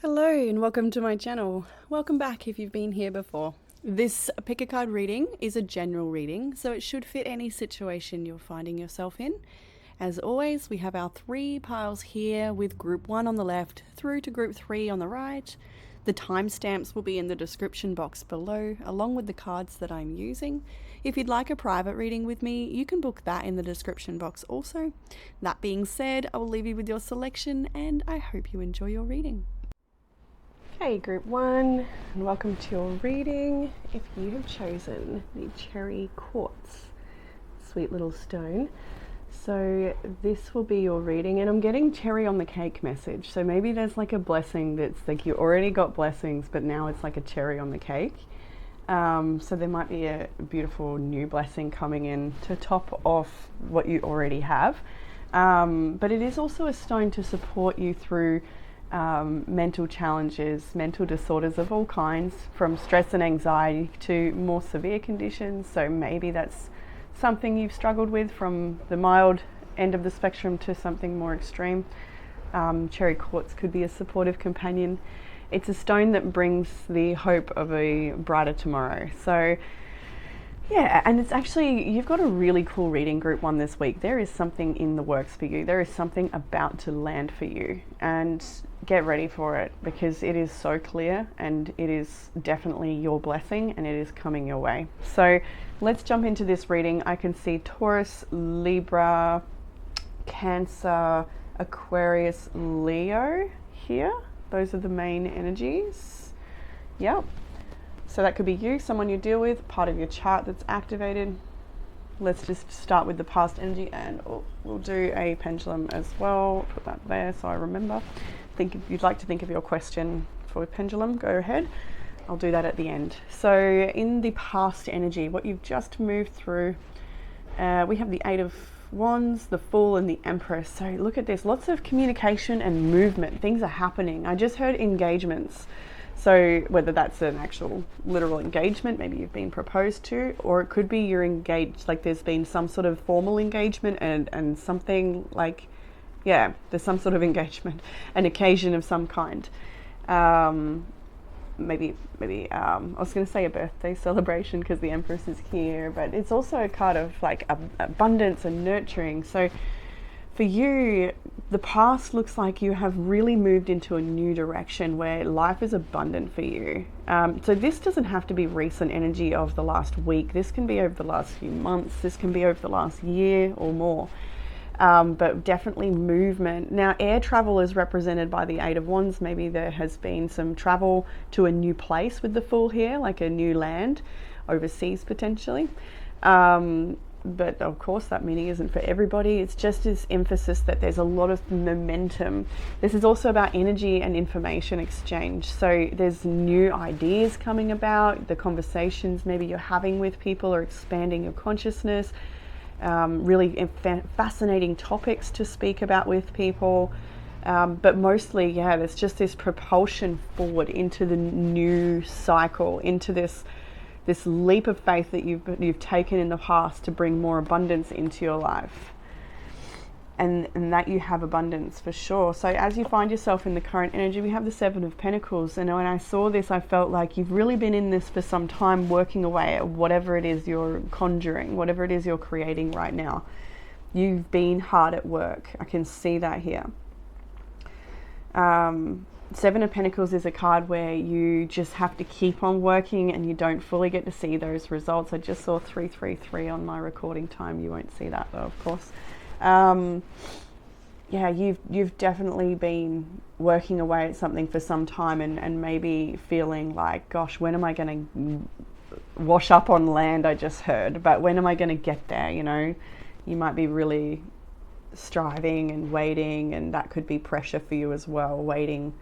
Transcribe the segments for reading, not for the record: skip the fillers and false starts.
Hello and welcome to my channel. Welcome back if you've been here before. This pick a card reading is a general reading, so it should fit any situation you're finding yourself in. As always, we have our 3 piles here with group 1 on the left through to group 3 on the right. The timestamps will be in the description box below, along with the cards that I'm using. If you'd like a private reading with me, you can book that in the description box also. That being said, I will leave you with your selection and I hope you enjoy your reading. Okay, group 1, and welcome to your reading. If you have chosen the cherry quartz, sweet little stone, so this will be your reading, and I'm getting cherry on the cake message. So maybe there's like a blessing that's like you already got blessings, but now it's like a cherry on the cake. So there might be a beautiful new blessing coming in to top off what you already have. But it is also a stone to support you through mental challenges, mental disorders of all kinds, from stress and anxiety to more severe conditions. So maybe that's something you've struggled with, from the mild end of the spectrum to something more extreme. Cherry quartz could be a supportive companion. It's a stone that brings the hope of a brighter tomorrow. So yeah, and it's actually, you've got a really cool reading, group 1, this week. There is something in the works for you. There is something about to land for you, and get ready for it, because it is so clear and it is definitely your blessing and it is coming your way. So let's jump into this reading. I can see Taurus, Libra, Cancer, Aquarius, Leo here. Those are the main energies. Yep. So that could be you, someone you deal with, part of your chart that's activated. Let's just start with the past energy, and we'll do a pendulum as well. Put that there so I remember. Think if you'd like to think of your question for a pendulum, go ahead. I'll do that at the end. So in the past energy, what you've just moved through, we have the 8 of Wands, the Fool, and the Empress. So look at this, lots of communication and movement. Things are happening. I just heard engagements. So whether that's an actual literal engagement, maybe you've been proposed to, or it could be you're engaged, like there's been some sort of formal engagement and something like, yeah, there's some sort of engagement, an occasion of some kind. Maybe I was going to say a birthday celebration because the Empress is here, but it's also a card of like abundance and nurturing. So for you, the past looks like you have really moved into a new direction where life is abundant for you. So this doesn't have to be recent energy of the last week. This can be over the last few months. This can be over the last year or more. But definitely movement. Now, air travel is represented by the 8 of Wands. Maybe there has been some travel to a new place with the Fool here, like a new land, overseas potentially. But of course that meaning isn't for everybody. It's just this emphasis that there's a lot of momentum. This is also about energy and information exchange. So there's new ideas coming about. The conversations maybe you're having with people are expanding your consciousness. Really fascinating topics to speak about with people. But mostly, yeah, there's just this propulsion forward into the new cycle, into this leap of faith that you've taken in the past to bring more abundance into your life, and that you have abundance for sure. So as you find yourself in the current energy, we have the 7 of Pentacles, and when I saw this, I felt like you've really been in this for some time, working away at whatever it is you're conjuring, whatever it is you're creating right now. You've been hard at work. I can see that here. 7 of Pentacles is a card where you just have to keep on working and you don't fully get to see those results. I just saw 333 on my recording time. You won't see that though, of course. Yeah, you've definitely been working away at something for some time, and maybe feeling like, gosh, when am I going to wash up on land, I just heard, but when am I going to get there? You know, you might be really striving and waiting, and that could be pressure for you as well, waiting,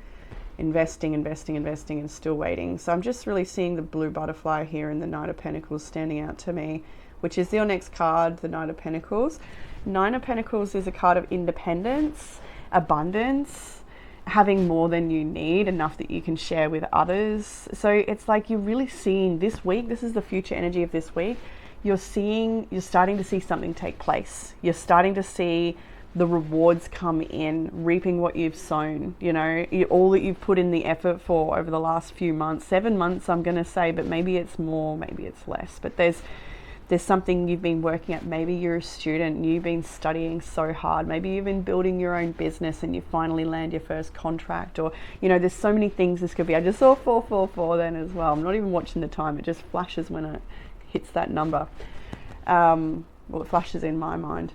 investing and still waiting. So I'm just really seeing the blue butterfly here in the Knight of Pentacles standing out to me, which is your next card, the Knight of Pentacles. 9 of Pentacles is a card of independence, abundance, having more than you need, enough that you can share with others. So it's like you're really seeing this week, this is the future energy of this week, you're starting to see something take place. You're starting to see the rewards come in, reaping what you've sown, you know, all that you've put in the effort for over the last few months, 7 months, I'm going to say, but maybe it's more, maybe it's less, but there's something you've been working at. Maybe you're a student, you've been studying so hard, maybe you've been building your own business and you finally land your first contract, or, you know, there's so many things this could be. I just saw 444 then as well. I'm not even watching the time, it just flashes when it hits that number. Well, it flashes in my mind.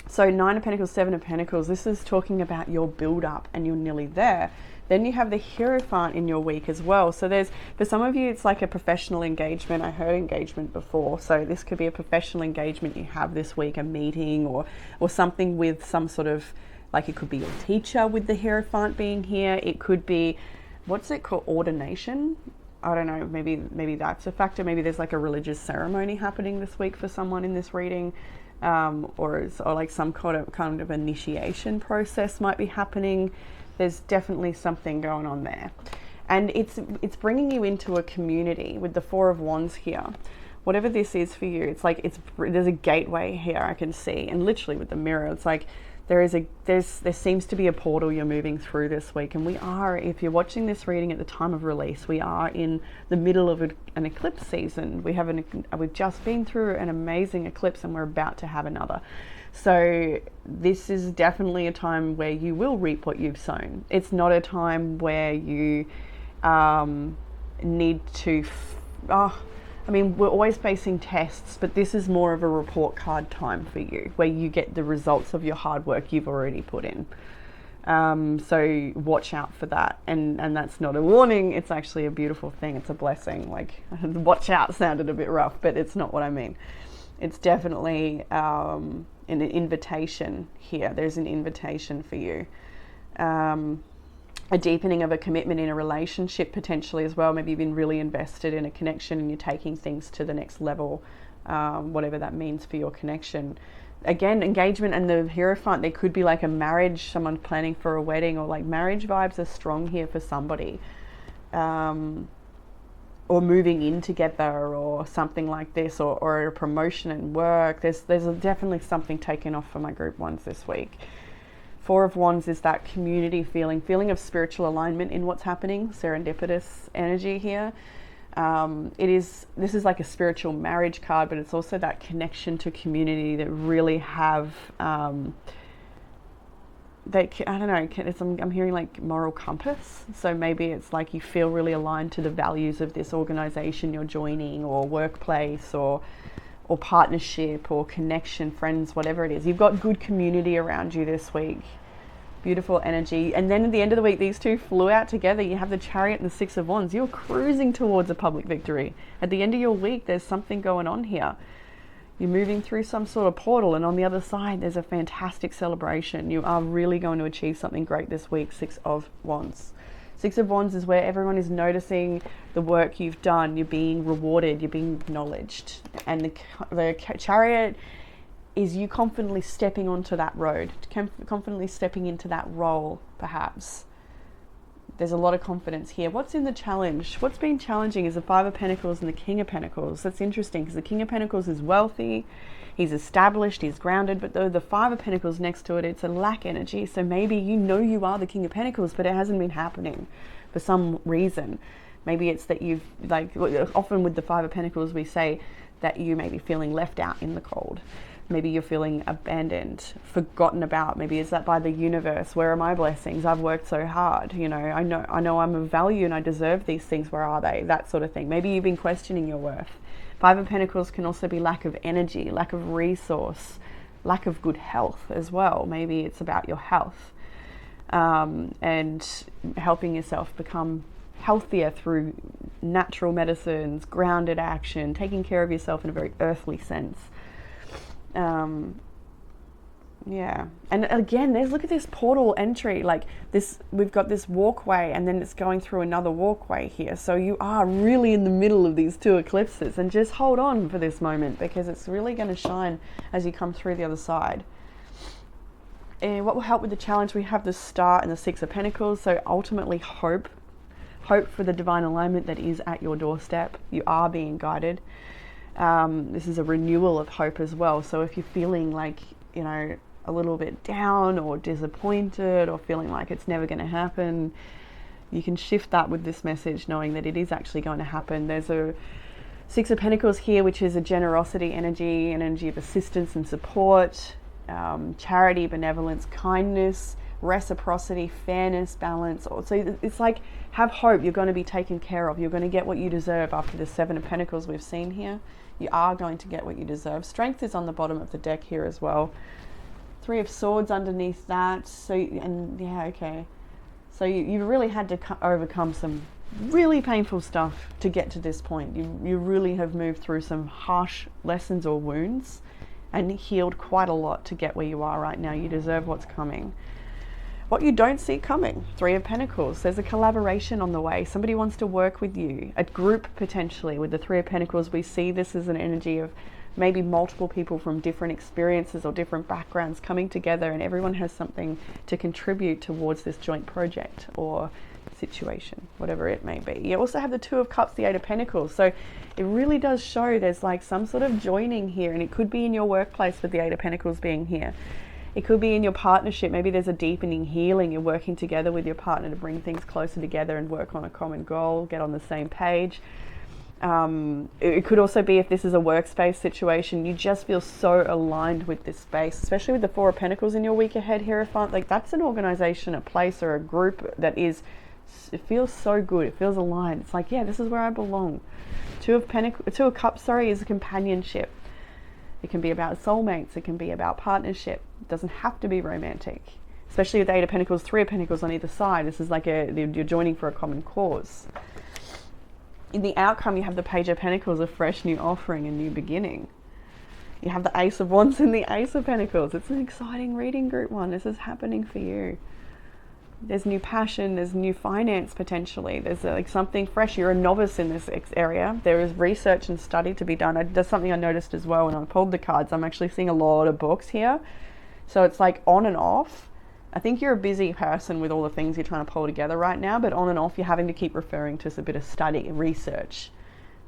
So 9 of Pentacles, 7 of Pentacles, this is talking about your build up and you're nearly there. Then you have the Hierophant in your week as well. So there's, for some of you, it's like a professional engagement. I heard engagement before. So this could be a professional engagement you have this week, a meeting or something with some sort of, like it could be your teacher with the Hierophant being here. It could be, what's it called? Ordination? I don't know, maybe that's a factor. Maybe there's like a religious ceremony happening this week for someone in this reading. Or like some kind of initiation process might be happening. There's definitely something going on there, and it's bringing you into a community with the 4 of Wands here. Whatever this is for you, it's like there's a gateway here I can see, and literally with the mirror, it's like there seems to be a portal you're moving through this week, and we are, if you're watching this reading at the time of release, we are in the middle of an eclipse season. We've just been through an amazing eclipse, and we're about to have another. So this is definitely a time where you will reap what you've sown. It's not a time where you need to I mean, we're always facing tests, but this is more of a report card time for you, where you get the results of your hard work you've already put in. So watch out for that. And that's not a warning. It's actually a beautiful thing. It's a blessing. Like, watch out sounded a bit rough, but it's not what I mean. It's definitely an invitation here. There's an invitation for you. A deepening of a commitment in a relationship potentially as well. Maybe you've been really invested in a connection and you're taking things to the next level, whatever that means for your connection. Again, engagement and the Hierophant, there could be like a marriage, someone planning for a wedding, or like marriage vibes are strong here for somebody. Or moving in together or something like this, or a promotion in work. There's definitely something taken off for my group ones this week. 4 of Wands is that community feeling of spiritual alignment in what's happening, serendipitous energy here. This is like a spiritual marriage card, but it's also that connection to community that really have, I don't know, I'm hearing like moral compass. So maybe it's like you feel really aligned to the values of this organization you're joining, or workplace, or partnership, or connection, friends, whatever it is. You've got good community around you this week. Beautiful energy. And then at the end of the week, these two flew out together. You have the Chariot and the 6 of Wands. You're cruising towards a public victory. At the end of your week, there's something going on here. You're moving through some sort of portal, and on the other side, there's a fantastic celebration. You are really going to achieve something great this week. 6 of Wands. 6 of Wands is where everyone is noticing the work you've done. You're being rewarded. You're being acknowledged. And the Chariot is you confidently stepping onto that road, confidently stepping into that role, perhaps. There's a lot of confidence here. What's in the challenge? What's been challenging is the 5 of Pentacles and the King of Pentacles. That's interesting, because the King of Pentacles is wealthy, he's established, he's grounded, but though the 5 of Pentacles next to it, it's a lack energy. So maybe you know you are the King of Pentacles, but it hasn't been happening for some reason. Maybe it's that you've, like, often with the 5 of Pentacles, we say that you may be feeling left out in the cold. Maybe you're feeling abandoned, forgotten about. Maybe it's that by the universe. Where are my blessings? I've worked so hard. You know, I know I'm of value and I deserve these things. Where are they? That sort of thing. Maybe you've been questioning your worth. 5 of Pentacles can also be lack of energy, lack of resource, lack of good health as well. Maybe it's about your health, and helping yourself become healthier through natural medicines, grounded action, taking care of yourself in a very earthly sense. Yeah, and again, look at this portal entry, like this, we've got this walkway and then it's going through another walkway here. So you are really in the middle of these two eclipses, and just hold on for this moment, because it's really going to shine as you come through the other side. And what will help with the challenge, we have the Star and the 6 of Pentacles. So ultimately hope for the divine alignment that is at your doorstep. You are being guided. This is a renewal of hope as well. So if you're feeling like, you know, a little bit down or disappointed or feeling like it's never going to happen, you can shift that with this message, knowing that it is actually going to happen. There's a Six of Pentacles here, which is a generosity energy, an energy of assistance and support, charity, benevolence, kindness, reciprocity, fairness, balance. So it's like, have hope. You're going to be taken care of. You're going to get what you deserve after the Seven of Pentacles we've seen here. You are going to get what you deserve. Strength is on the bottom of the deck here as well. Three of Swords underneath that. So, and yeah, okay. So you really had to overcome some really painful stuff to get to this point. You really have moved through some harsh lessons or wounds and healed quite a lot to get where you are right now. You deserve what's coming. What you don't see coming, Three of Pentacles. There's a collaboration on the way. Somebody wants to work with you, a group potentially. With the Three of Pentacles, we see this as an energy of maybe multiple people from different experiences or different backgrounds coming together, and everyone has something to contribute towards this joint project or situation, whatever it may be. You also have the Two of Cups, the Eight of Pentacles. So it really does show there's like some sort of joining here, and it could be in your workplace with the Eight of Pentacles being here. It could be in your partnership. Maybe there's a deepening healing. You're working together with your partner to bring things closer together and work on a common goal, get on the same page. It could also be, if this is a workspace situation, you just feel so aligned with this space, especially with the Four of Pentacles in your week ahead, Hierophant. Like, that's an organization, a place, or a group that is, it feels so good. It feels aligned. It's like, yeah, this is where I belong. Two of Cups, is a companionship. It can be about soulmates. It can be about partnership. It doesn't have to be romantic, especially with the Eight of Pentacles, Three of Pentacles on either side. This is like you're joining for a common cause. In the outcome, you have the Page of Pentacles, a fresh new offering, a new beginning. You have the Ace of Wands and the Ace of Pentacles. It's an exciting reading, Group 1. This is happening for you. There's new passion, there's new finance potentially. There's like something fresh. You're a novice in this area. There is research and study to be done. That's something I noticed as well when I pulled the cards. I'm actually seeing a lot of books here. So it's like on and off. I think you're a busy person with all the things you're trying to pull together right now, but on and off you're having to keep referring to a bit of study, research.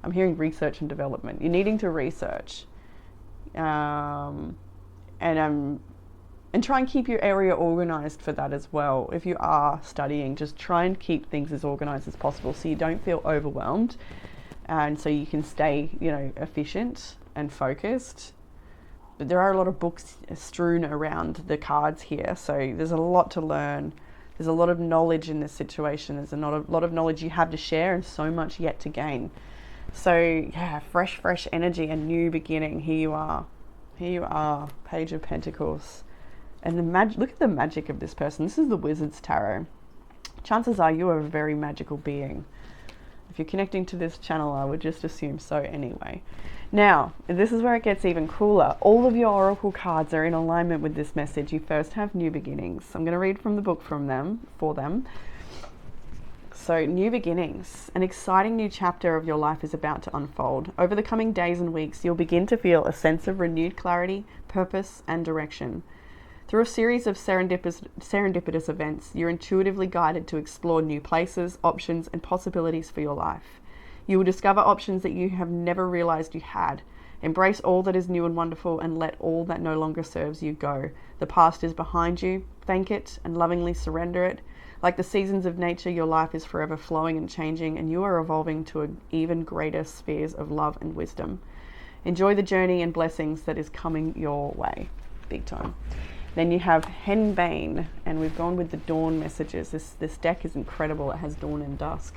I'm hearing research and development. You're needing to research. And try and keep your area organized for that as well. If you are studying, just try and keep things as organized as possible so you don't feel overwhelmed, and so you can stay, efficient and focused. But there are a lot of books strewn around the cards here, so there's a lot to learn. There's a lot of knowledge in this situation. There's a lot of knowledge you have to share and so much yet to gain. So yeah, fresh energy, a new beginning. Here you are, Page of Pentacles. And look at the magic of this person. This is the Wizard's Tarot. Chances are you are a very magical being. If you're connecting to this channel, I would just assume so anyway. Now, this is where it gets even cooler. All of your oracle cards are in alignment with this message. You first have new beginnings. I'm going to read from the book for them. So, new beginnings. An exciting new chapter of your life is about to unfold. Over the coming days and weeks, you'll begin to feel a sense of renewed clarity, purpose, and direction. Through a series of serendipitous events, you're intuitively guided to explore new places, options, and possibilities for your life. You will discover options that you have never realized you had. Embrace all that is new and wonderful, and let all that no longer serves you go. The past is behind you. Thank it and lovingly surrender it. Like the seasons of nature, your life is forever flowing and changing, and you are evolving to even greater spheres of love and wisdom. Enjoy the journey and blessings that is coming your way. Big time. Then you have Henbane, and we've gone with the dawn messages. This deck is incredible. It has dawn and dusk.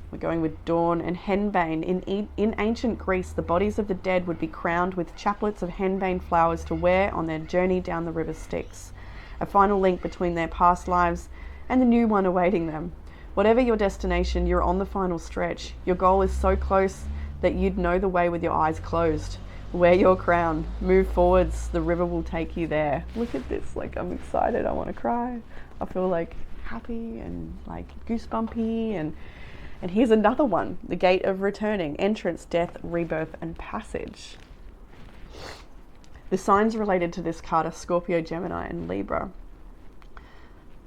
We're going with dawn and henbane. In ancient Greece, the bodies of the dead would be crowned with chaplets of henbane flowers to wear on their journey down the river Styx, a final link between their past lives and the new one awaiting them. Whatever your destination, you're on the final stretch. Your goal is so close that you'd know the way with your eyes closed. Wear your crown, move forwards, the river will take you there. Look at this, like, I'm excited, I want to cry. I feel like happy and like goosebumpy, and here's another one, the gate of returning, entrance, death, rebirth, and passage. The signs related to this card are Scorpio, Gemini, and Libra.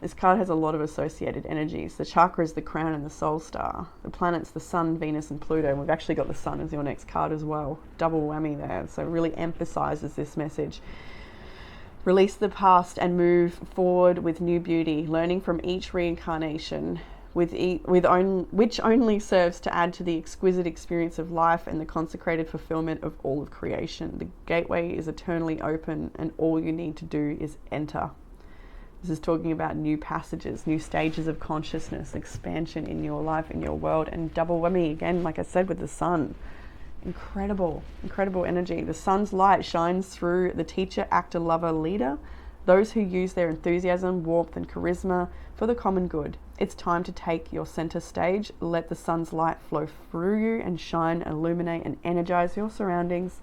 This card has a lot of associated energies. The chakra is the crown and the soul star. The planets, the sun, Venus, and Pluto. And we've actually got the sun as your next card as well. Double whammy there. So it really emphasizes this message. Release the past and move forward with new beauty, learning from each reincarnation, which only serves to add to the exquisite experience of life and the consecrated fulfillment of all of creation. The gateway is eternally open, and all you need to do is enter. This is talking about new passages, new stages of consciousness, expansion in your life, in your world, and double whammy again, like I said, with the sun. Incredible, incredible energy. The sun's light shines through the teacher, actor, lover, leader, those who use their enthusiasm, warmth, and charisma for the common good. It's time to take your center stage. Let the sun's light flow through you and shine, illuminate, and energize your surroundings.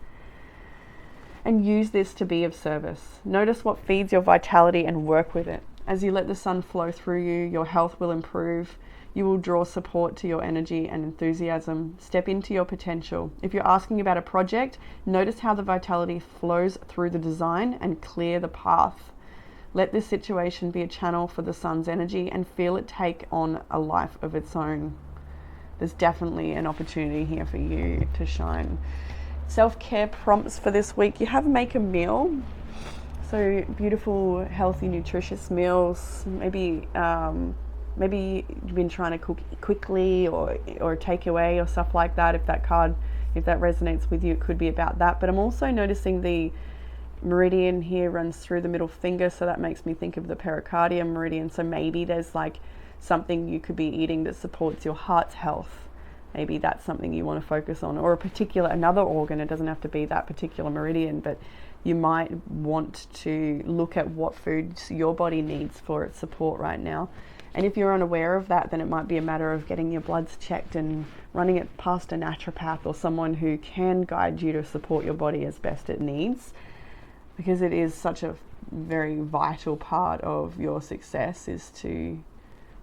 And use this to be of service. Notice what feeds your vitality and work with it. As you let the sun flow through you, your health will improve. You will draw support to your energy and enthusiasm. Step into your potential. If you're asking about a project, notice how the vitality flows through the design and clear the path. Let this situation be a channel for the sun's energy and feel it take on a life of its own. There's definitely an opportunity here for you to shine. Self-care prompts for this week. You have make a meal. So beautiful, healthy, nutritious meals. Maybe you've been trying to cook quickly or takeaway or stuff like that. If that resonates with you, it could be about that. But I'm also noticing the meridian here runs through the middle finger, so that makes me think of the pericardium meridian. So maybe there's like something you could be eating that supports your heart's health. Maybe that's something you want to focus on, or another organ. It doesn't have to be that particular meridian, but you might want to look at what foods your body needs for its support right now. And if you're unaware of that, then it might be a matter of getting your bloods checked and running it past a naturopath or someone who can guide you to support your body as best it needs, because it is such a very vital part of your success, is to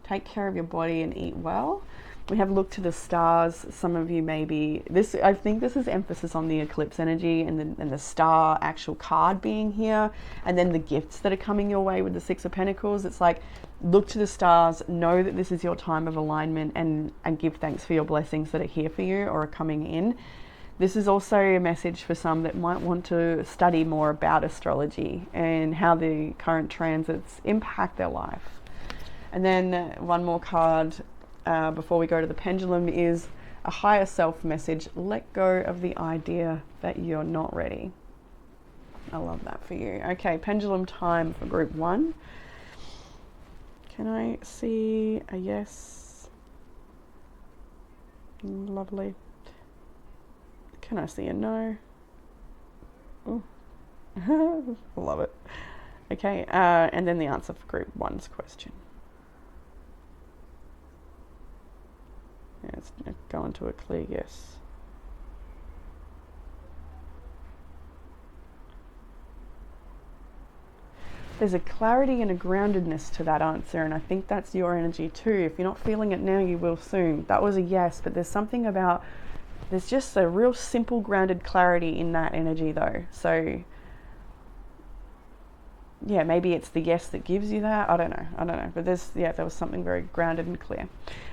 take care of your body and eat well. We have looked to the stars. Some of you maybe I think this is emphasis on the eclipse energy and the star actual card being here, and then the gifts that are coming your way with the Six of Pentacles. It's like, look to the stars, know that this is your time of alignment, and give thanks for your blessings that are here for you or are coming in. This is also a message for some that might want to study more about astrology and how the current transits impact their life. And then one more card before we go to the pendulum is a higher self message. Let go of the idea that you're not ready. I love that for you. Okay, pendulum time for group 1. Can I see a yes? Lovely. Can I see a no? Oh, love it. Okay, and then the answer for group 1's question. Yeah, it's going to a clear yes. There's a clarity and a groundedness to that answer, and I think that's your energy too. If you're not feeling it now, you will soon. That was a yes, but there's something about, there's just a real simple grounded clarity in that energy though. So yeah, maybe it's the yes that gives you that. I don't know. But there was something very grounded and clear.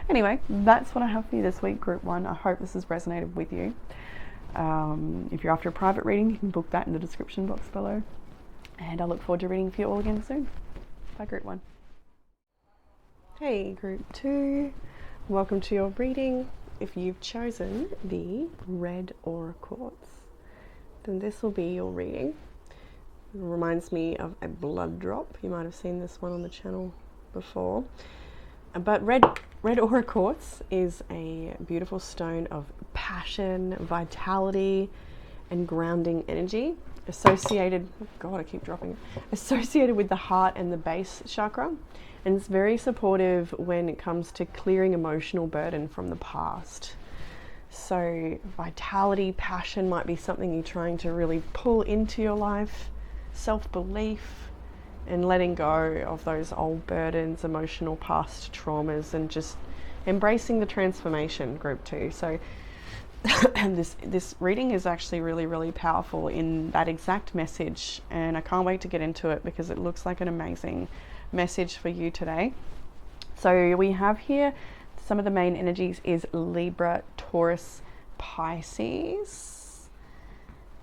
Anyway, that's what I have for you this week, group 1. I hope this has resonated with you. If you're after a private reading, you can book that in the description box below. And I look forward to reading for you all again soon. Bye, group 1. Hey, group 2. Welcome to your reading. If you've chosen the red aura quartz, then this will be your reading. It reminds me of a blood drop. You might have seen this one on the channel before. But red aura quartz is a beautiful stone of passion, vitality, and grounding energy, associated, oh God, I keep dropping it, associated with the heart and the base chakra. And it's very supportive when it comes to clearing emotional burden from the past. So vitality, passion might be something you're trying to really pull into your life. Self-belief and letting go of those old burdens, emotional past traumas, and just embracing the transformation, group 2. So and this reading is actually really, really powerful in that exact message, and I can't wait to get into it because it looks like an amazing message for you today. So we have here some of the main energies is Libra, Taurus, Pisces,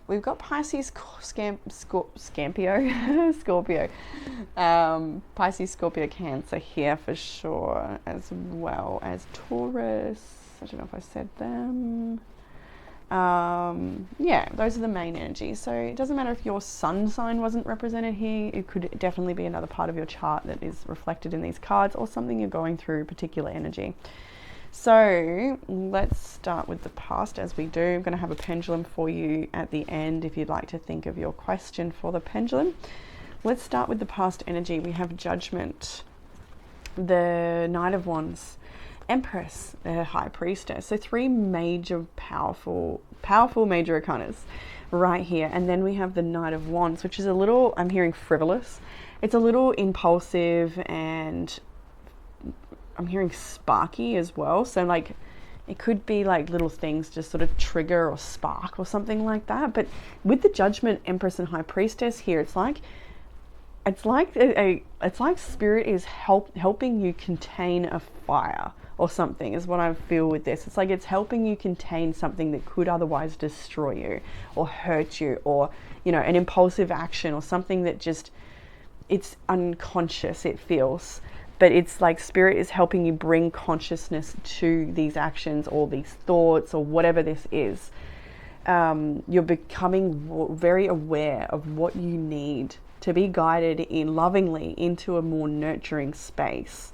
we've got Pisces, Scorpio, Scorpio, Pisces, Scorpio, Cancer here for sure, as well as Taurus. I don't know if I said them. Yeah, those are the main energies. So it doesn't matter if your sun sign wasn't represented here. It could definitely be another part of your chart that is reflected in these cards, or something you're going through, particular energy. So let's start with the past, as we do. I'm going to have a pendulum for you at the end if you'd like to think of your question for the pendulum. Let's start with the past energy. We have Judgment, the Knight of Wands, Empress, the High Priestess. So three major, powerful major arcanas right here. And then we have the Knight of Wands, which is a little, I'm hearing frivolous. It's a little impulsive, and I'm hearing sparky as well. So like, it could be like little things just sort of trigger or spark or something like that. But with the Judgment, Empress, and High Priestess here, it's like Spirit is helping you contain a fire or something, is what I feel with this. It's like it's helping you contain something that could otherwise destroy you or hurt you, or, you know, an impulsive action or something that just, it's unconscious, it feels. But it's like Spirit is helping you bring consciousness to these actions or these thoughts or whatever this is. You're becoming very aware of what you need to be guided in lovingly into a more nurturing space.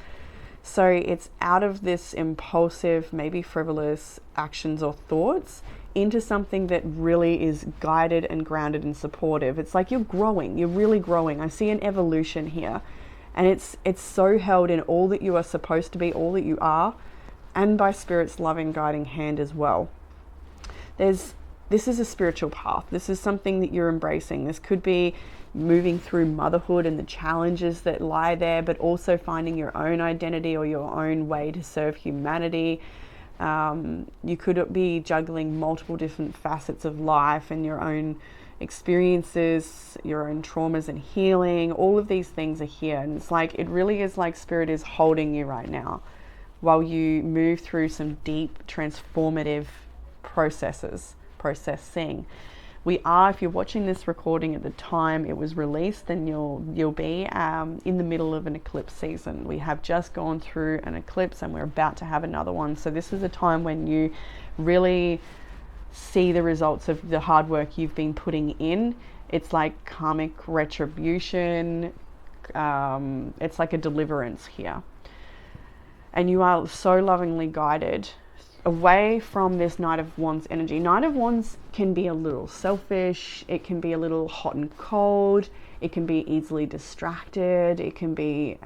So it's out of this impulsive, maybe frivolous actions or thoughts into something that really is guided and grounded and supportive. It's like you're growing, you're really growing. I see an evolution here. And it's so held in all that you are supposed to be, all that you are, and by Spirit's loving guiding hand as well. This is a spiritual path. This is something that you're embracing. This could be moving through motherhood and the challenges that lie there, but also finding your own identity or your own way to serve humanity. You could be juggling multiple different facets of life and your own experiences, your own traumas and healing. All of these things are here, and it's like, it really is like Spirit is holding you right now while you move through some deep transformative processing. We are, if you're watching this recording at the time it was released, then you'll be in the middle of an eclipse season. We have just gone through an eclipse and we're about to have another one. So this is a time when you really see the results of the hard work you've been putting in. It's like karmic retribution. It's like a deliverance here. And you are so lovingly guided away from this Knight of Wands energy. Knight of Wands can be a little selfish. It can be a little hot and cold. It can be easily distracted. It can be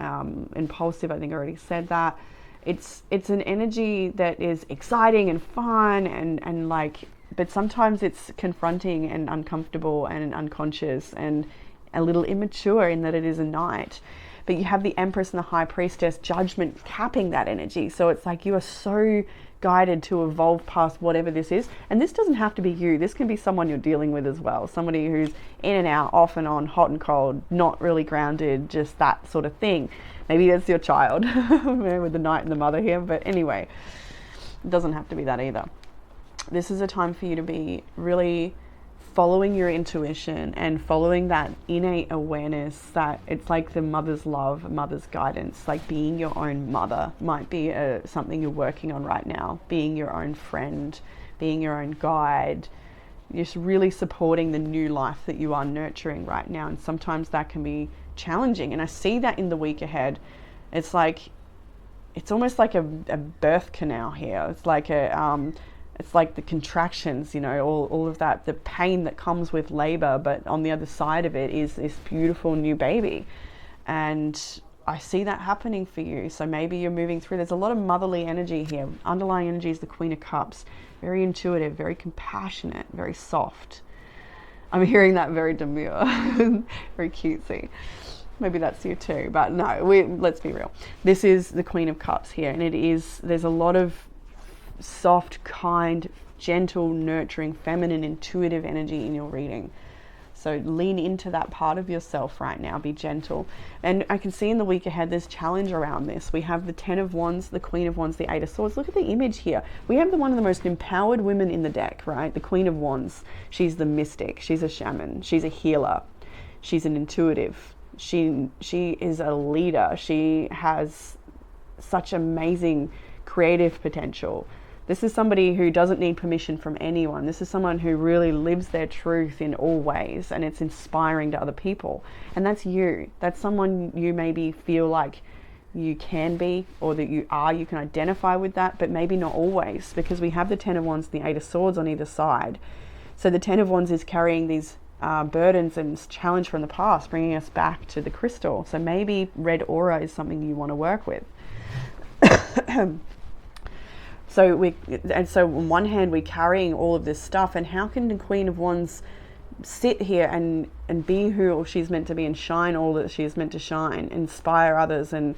impulsive. I think I already said that. It's an energy that is exciting and fun and like, but sometimes it's confronting and uncomfortable and unconscious and a little immature in that it is a knight. But you have the Empress and the High Priestess, Judgment, capping that energy. So it's like you are so guided to evolve past whatever this is. And this doesn't have to be you. This can be someone you're dealing with as well. Somebody who's in and out, off and on, hot and cold, not really grounded, just that sort of thing. Maybe that's your child with the Knight and the Mother here. But anyway, it doesn't have to be that either. This is a time for you to be really following your intuition and following that innate awareness that it's like the mother's love, mother's guidance. Like being your own mother might be something you're working on right now. Being your own friend, being your own guide, just really supporting the new life that you are nurturing right now. And sometimes that can be challenging, and I see that in the week ahead. It's like, it's almost like a birth canal here. It's like it's like the contractions, you know, all of that, the pain that comes with labor, but on the other side of it is this beautiful new baby. And I see that happening for you. So maybe you're moving through, there's a lot of motherly energy here. Underlying energy is the Queen of Cups. Very intuitive, very compassionate, very soft. I'm hearing that very demure, very cutesy. Maybe that's you too, but no, let's be real. This is the Queen of Cups here, and there's a lot of soft, kind, gentle, nurturing, feminine, intuitive energy in your reading. So lean into that part of yourself right now. Be gentle. And I can see in the week ahead, there's challenge around this. We have the 10 of Wands, the Queen of Wands, the 8 of Swords. Look at the image here. We have one of the most empowered women in the deck, right? The Queen of Wands. She's the mystic. She's a shaman. She's a healer. She's an intuitive. She is a leader. She has such amazing creative potential. This is somebody who doesn't need permission from anyone. This is someone who really lives their truth in all ways, and it's inspiring to other people. And that's you. That's someone you maybe feel like you can be, or that you are. You can identify with that, but maybe not always, because we have the 10 of Wands and the 8 of Swords on either side. So the 10 of Wands is carrying these burdens and challenge from the past, bringing us back to the crystal. So maybe red aura is something you want to work with. So on one hand, we're carrying all of this stuff, and how can the Queen of Wands sit here and be who she's meant to be and shine all that she's meant to shine, inspire others, and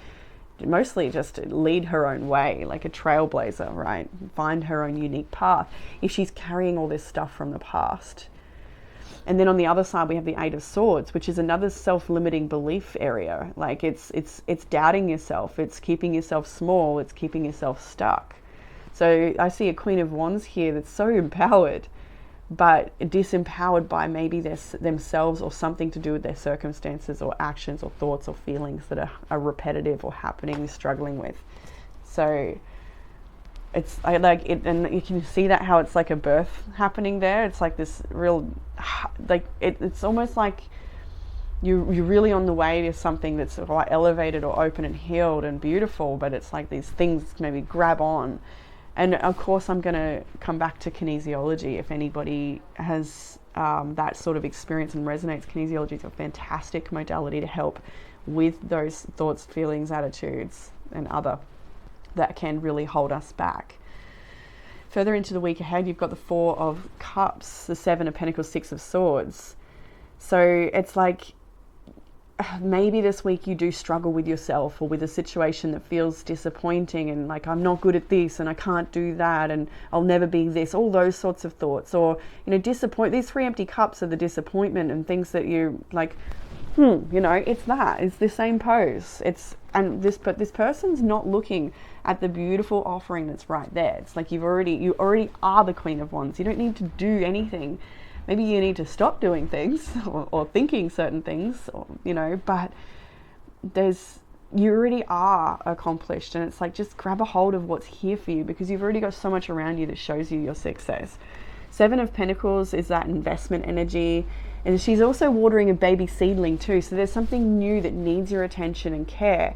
mostly just lead her own way, like a trailblazer, right? Find her own unique path, if she's carrying all this stuff from the past. And then on the other side, we have the 8 of Swords, which is another self-limiting belief area. Like it's doubting yourself, it's keeping yourself small, it's keeping yourself stuck. So I see a Queen of Wands here that's so empowered, but disempowered by maybe themselves or something to do with their circumstances or actions or thoughts or feelings that are repetitive or happening, struggling with. So I like it, and you can see that how it's like a birth happening there. It's like this real, like it's almost like you're really on the way to something that's quite elevated or open and healed and beautiful, but it's like these things maybe grab on. And of course, I'm going to come back to kinesiology. If anybody has that sort of experience and resonates, kinesiology is a fantastic modality to help with those thoughts, feelings, attitudes, and other that can really hold us back. Further into the week ahead, you've got the 4 of Cups, the 7 of Pentacles, 6 of Swords. So it's like, maybe this week you do struggle with yourself or with a situation that feels disappointing, and like, I'm not good at this and I can't do that and I'll never be this, all those sorts of thoughts. Or, these 3 empty cups are the disappointment and things that you like, it's the same pose. But this person's not looking at the beautiful offering that's right there. It's like you already are the Queen of Wands. You don't need to do anything. Maybe you need to stop doing things or thinking certain things, but you already are accomplished. And it's like, just grab a hold of what's here for you, because you've already got so much around you that shows you your success. 7 of Pentacles is that investment energy. And she's also watering a baby seedling too. So there's something new that needs your attention and care.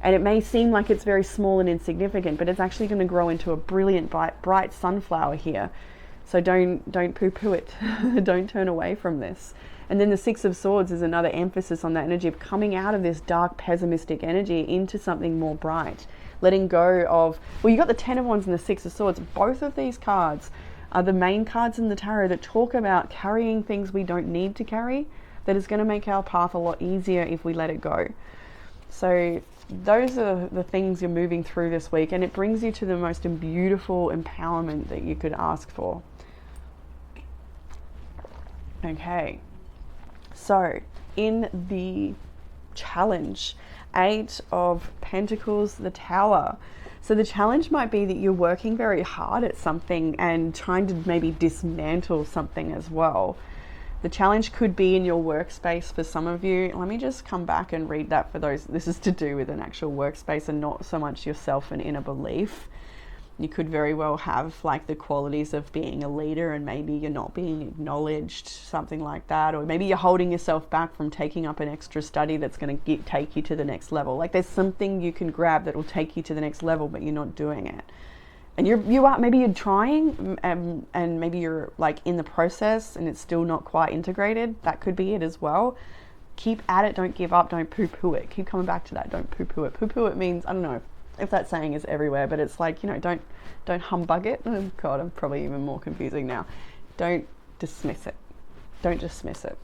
And it may seem like it's very small and insignificant, but it's actually going to grow into a brilliant, bright sunflower here. So don't poo-poo it. Don't turn away from this. And then the 6 of Swords is another emphasis on that energy of coming out of this dark, pessimistic energy into something more bright. Letting go of, you got the 10 of Wands and the 6 of Swords. Both of these cards are the main cards in the tarot that talk about carrying things we don't need to carry, that is going to make our path a lot easier if we let it go. So those are the things you're moving through this week, and it brings you to the most beautiful empowerment that you could ask for. Okay, so in the challenge, 8 of Pentacles, the Tower. So the challenge might be that you're working very hard at something and trying to maybe dismantle something as well. The challenge could be in your workspace for some of you. Let me just come back and read that for those. This is to do with an actual workspace and not so much yourself and inner belief. You could very well have like the qualities of being a leader, and maybe you're not being acknowledged, something like that. Or maybe you're holding yourself back from taking up an extra study that's going to take you to the next level. Like there's something you can grab that will take you to the next level, but you're not doing it. And maybe you're trying, and maybe you're like in the process and it's still not quite integrated. That could be it as well. Keep at it. Don't give up. Don't poo-poo it. Keep coming back to that. Don't poo-poo it. Poo-poo it means, I don't know if that saying is everywhere, but it's like, don't humbug it. Oh God, I'm probably even more confusing now. Don't dismiss it. Don't dismiss it.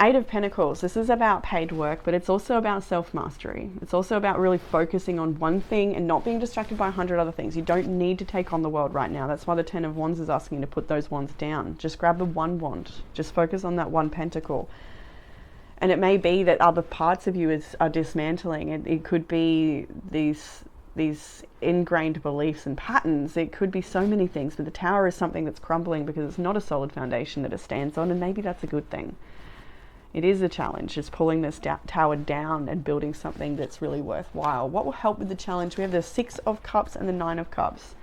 Eight of Pentacles, this is about paid work, but it's also about self-mastery. It's also about really focusing on one thing and not being distracted by 100 other things. You don't need to take on the world right now. That's why the 10 of Wands is asking you to put those wands down. Just grab the one wand. Just focus on that one pentacle. And it may be that other parts of you are dismantling. It could be these ingrained beliefs and patterns. It could be so many things, but the Tower is something that's crumbling because it's not a solid foundation that it stands on, and maybe that's a good thing. It is a challenge, just pulling this tower down and building something that's really worthwhile. What will help with the challenge? We have the 6 of Cups and the 9 of Cups.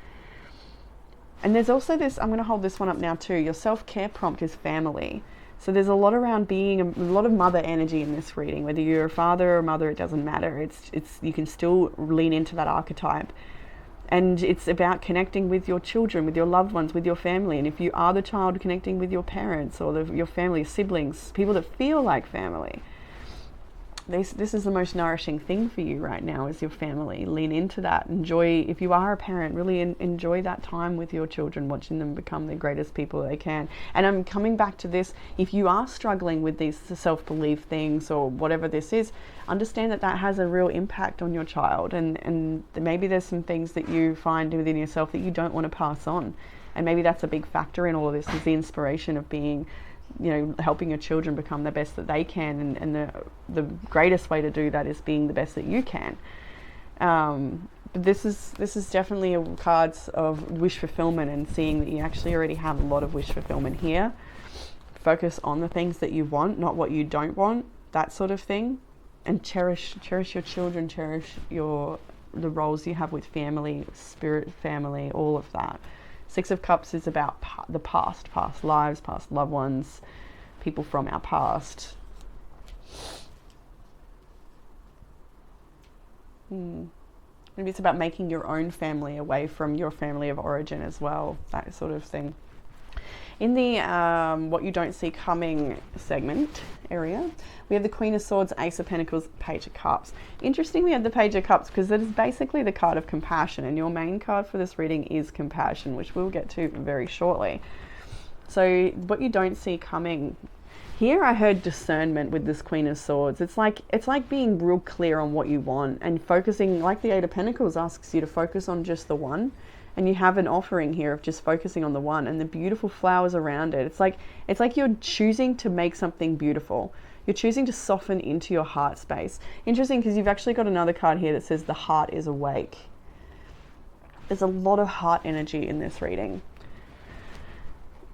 And there's also this, I'm going to hold this one up now too. Your self-care prompt is family. So there's a lot around being a lot of mother energy in this reading. Whether you're a father or a mother, it doesn't matter. It's you can still lean into that archetype. And it's about connecting with your children, with your loved ones, with your family. And if you are the child, connecting with your parents or your family, siblings, people that feel like family. This is the most nourishing thing for you right now, is your family. Lean into that. Enjoy, if you are a parent, really enjoy that time with your children, watching them become the greatest people they can. And I'm coming back to this, if you are struggling with these self-belief things or whatever this is, understand that has a real impact on your child. And maybe there's some things that you find within yourself that you don't want to pass on. And maybe that's a big factor in all of this, is the inspiration of being, helping your children become the best that they can, and the greatest way to do that is being the best that you can. But this is definitely cards of wish fulfillment, and seeing that you actually already have a lot of wish fulfillment here. Focus on the things that you want, not what you don't want, that sort of thing, and cherish your children, cherish the roles you have with family, spirit family, all of that. 6 of Cups is about the past lives, past loved ones, people from our past. Maybe it's about making your own family away from your family of origin as well, that sort of thing. In the what you don't see coming segment area, we have the Queen of Swords, Ace of Pentacles, Page of Cups. Interesting, we have the Page of Cups because it is basically the card of compassion, and your main card for this reading is compassion, which we'll get to very shortly. So what you don't see coming here, I heard discernment with this Queen of Swords. It's like being real clear on what you want and focusing, like the 8 of Pentacles asks you to focus on just the one. And you have an offering here of just focusing on the one and the beautiful flowers around it. It's like you're choosing to make something beautiful. You're choosing to soften into your heart space. Interesting, because you've actually got another card here that says the heart is awake. There's a lot of heart energy in this reading.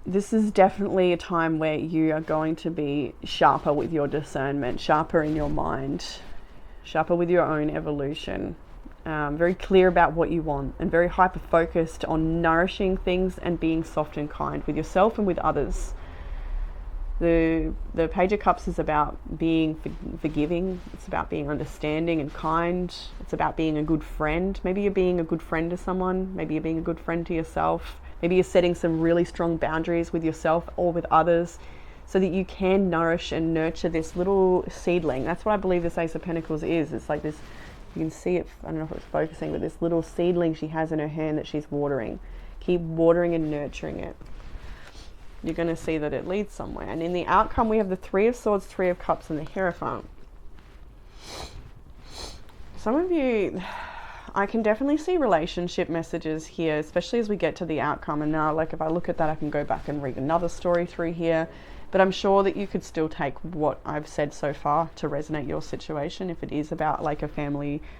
This is definitely a time where you are going to be sharper with your discernment, sharper in your mind, sharper with your own evolution. Very clear about what you want, and very hyper focused on nourishing things and being soft and kind with yourself and with others. The Page of Cups is about being forgiving. It's about being understanding and kind. It's about being a good friend. Maybe you're being a good friend to someone. Maybe you're being a good friend to yourself. Maybe you're setting some really strong boundaries with yourself or with others, so that you can nourish and nurture this little seedling. That's what I believe this Ace of Pentacles is. It's like this. You can see it, I don't know if it's focusing, but this little seedling she has in her hand that she's watering. Keep watering and nurturing it. You're going to see that it leads somewhere. And in the outcome, we have the 3 of Swords, 3 of Cups, and the Hierophant. Some of you, I can definitely see relationship messages here, especially as we get to the outcome. And now, like, if I look at that, I can go back and read another story through here. But I'm sure that you could still take what I've said so far to resonate your situation. If it is about like a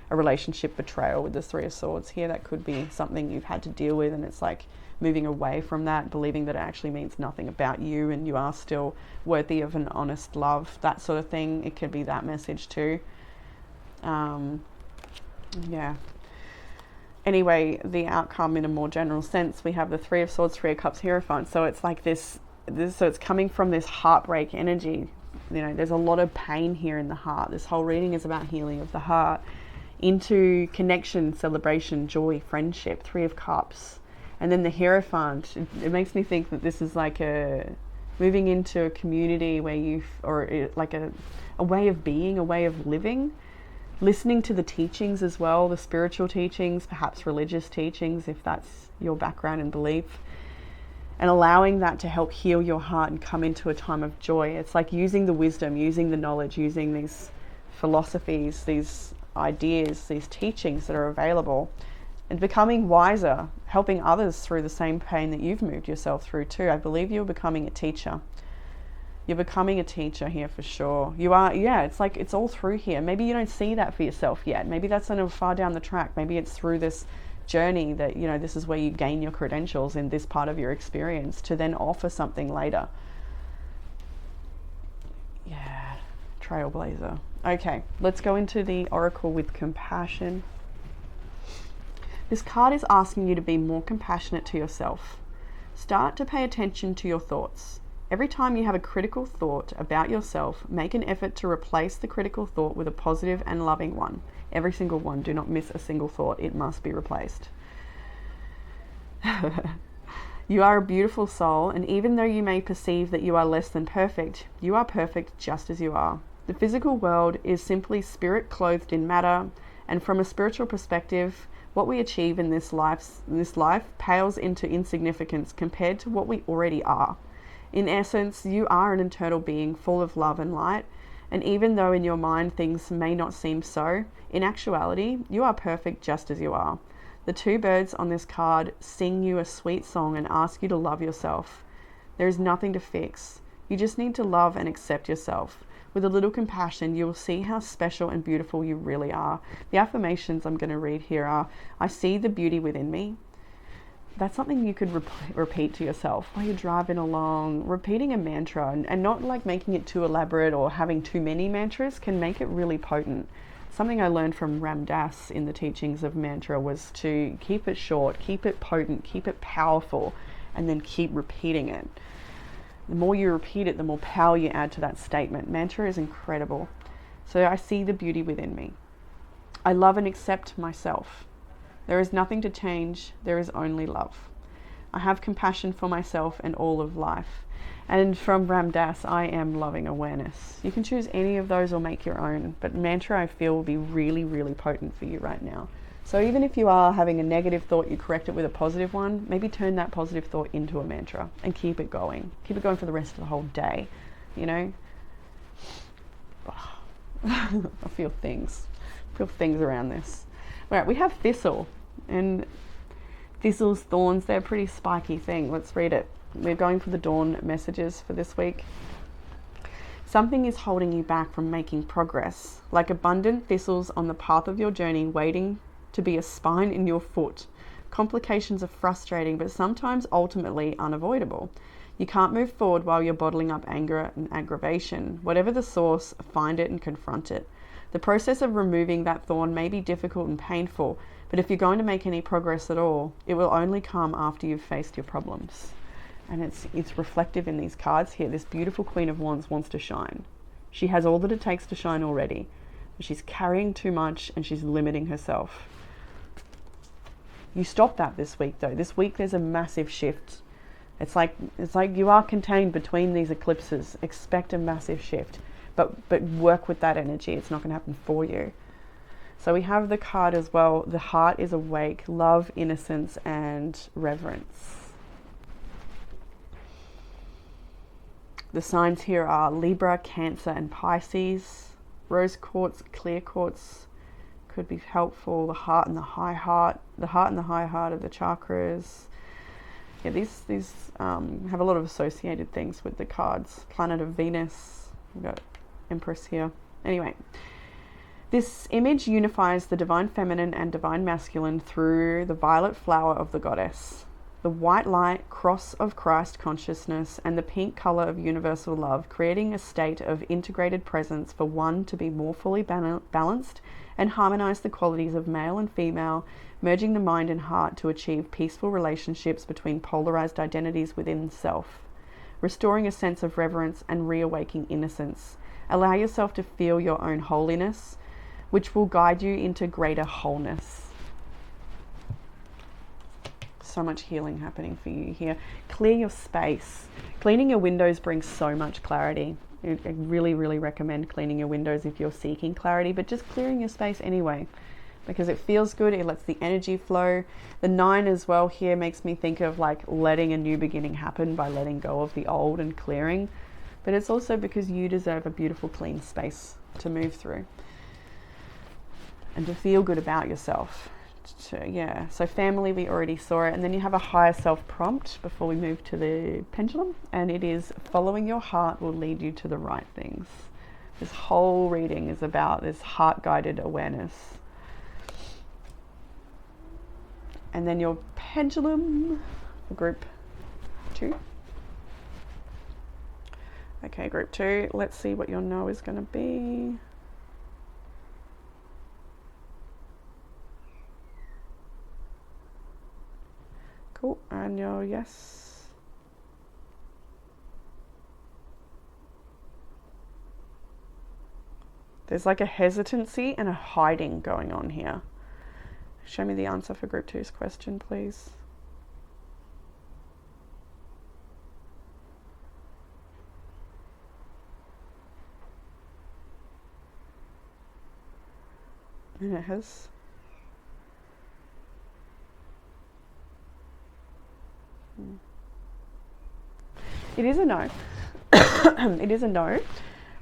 relationship betrayal with the 3 of Swords here, that could be something you've had to deal with, and it's like moving away from that, believing that it actually means nothing about you and you are still worthy of an honest love, that sort of thing. It could be that message too. Yeah. Anyway, the outcome in a more general sense, we have the 3 of Swords, 3 of Cups, Hierophant. So it's like so it's coming from this heartbreak energy. There's a lot of pain here in the heart. This whole reading is about healing of the heart into connection, celebration, joy, friendship. 3 of Cups. And then the Hierophant, it makes me think that this is like moving into a community where like a way of being, a way of living, listening to the teachings as well, the spiritual teachings, perhaps religious teachings, if that's your background and belief. and allowing that to help heal your heart and come into a time of joy. It's like using the wisdom, using the knowledge, using these philosophies, these ideas, these teachings that are available, and becoming wiser, helping others through the same pain that you've moved yourself through too. I believe you're becoming a teacher. You're becoming a teacher here for sure. You are, yeah, it's like it's all through here. Maybe you don't see that for yourself yet. Maybe that's far down the track. Maybe it's through this journey that, you know, this is where you gain your credentials in this part of your experience to then offer something later. Yeah, trailblazer. Okay, let's go into the Oracle with compassion. This card is asking you to be more compassionate to yourself. Start to pay attention to your thoughts. Every time you have a critical thought about yourself, make an effort to replace the critical thought with a positive and loving one. Every single one. Do not miss a single thought. It must be replaced. You are a beautiful soul, and even though you may perceive that you are less than perfect, you are perfect just as you are. The physical world is simply spirit clothed in matter, and from a spiritual perspective, what we achieve in this life pales into insignificance compared to what we already are. In essence, you are an eternal being full of love and light, and even though in your mind things may not seem so, in actuality, you are perfect just as you are. The two birds on this card sing you a sweet song and ask you to love yourself. There is nothing to fix. You just need to love and accept yourself. With a little compassion, you will see how special and beautiful you really are. The affirmations I'm going to read here are, I see the beauty within me. That's something you could repeat to yourself while you're driving along. Repeating a mantra and not like making it too elaborate or having too many mantras can make it really potent. Something I learned from Ram Dass in the teachings of mantra was to keep it short, keep it potent, keep it powerful, and then keep repeating it. The more you repeat it, the more power you add to that statement. Mantra is incredible. So I see the beauty within me. I love and accept myself. There is nothing to change. There is only love. I have compassion for myself and all of life. And from Ram Dass, I am loving awareness. You can choose any of those or make your own, but mantra I feel will be really, really potent for you right now. So even if you are having a negative thought, you correct it with a positive one, maybe turn that positive thought into a mantra and keep it going. Keep it going for the rest of the whole day, you know? I feel things around this. All right, we have thistle, and thistles, thorns, they're a pretty spiky thing. Let's read it. We're going for the dawn messages for this week. Something is holding you back from making progress, like abundant thistles on the path of your journey waiting to be a spine in your foot. Complications are frustrating, but sometimes ultimately unavoidable. You can't move forward while you're bottling up anger and aggravation. Whatever the source, find it and confront it. The process of removing that thorn may be difficult and painful, but if you're going to make any progress at all, it will only come after you've faced your problems. And it's reflective in these cards here. This beautiful Queen of Wands wants to shine. She has all that it takes to shine already, but she's carrying too much and she's limiting herself. You stop that this week though. This week there's a massive shift. It's like you are contained between these eclipses. Expect a massive shift, but work with that energy. It's not going to happen for you. So we have the card as well. The heart is awake, love, innocence, and reverence. The signs here are Libra, Cancer, and Pisces. Rose quartz, clear quartz could be helpful. The heart and the high heart. The heart and the high heart of the chakras. Yeah, these have a lot of associated things with the cards. Planet of Venus. We've got Empress here. Anyway, this image unifies the divine feminine and divine masculine through the violet flower of the goddess, the white light cross of Christ consciousness, and the pink color of universal love, creating a state of integrated presence for one to be more fully balanced and harmonize the qualities of male and female, merging the mind and heart to achieve peaceful relationships between polarized identities within self, restoring a sense of reverence and reawaking innocence. Allow yourself to feel your own holiness, which will guide you into greater wholeness. So much healing happening for you here. Clear your space. Cleaning your windows brings so much clarity. I really, really recommend cleaning your windows if you're seeking clarity, but just clearing your space anyway. because it feels good. It lets the energy flow. The 9 as well here makes me think of like letting a new beginning happen by letting go of the old and clearing. But it's also because you deserve a beautiful, clean space to move through and to feel good about yourself. Yeah, so family, we already saw it. And then you have a higher self prompt before we move to the pendulum. And it is following your heart will lead you to the right things. This whole reading is about this heart-guided awareness. And then your pendulum for group 2. Okay, group 2, let's see what your no is going to be. Cool, and your yes. There's like a hesitancy and a hiding going on here. Show me the answer for group 2's question, please. And it has. It is a no. It is a no.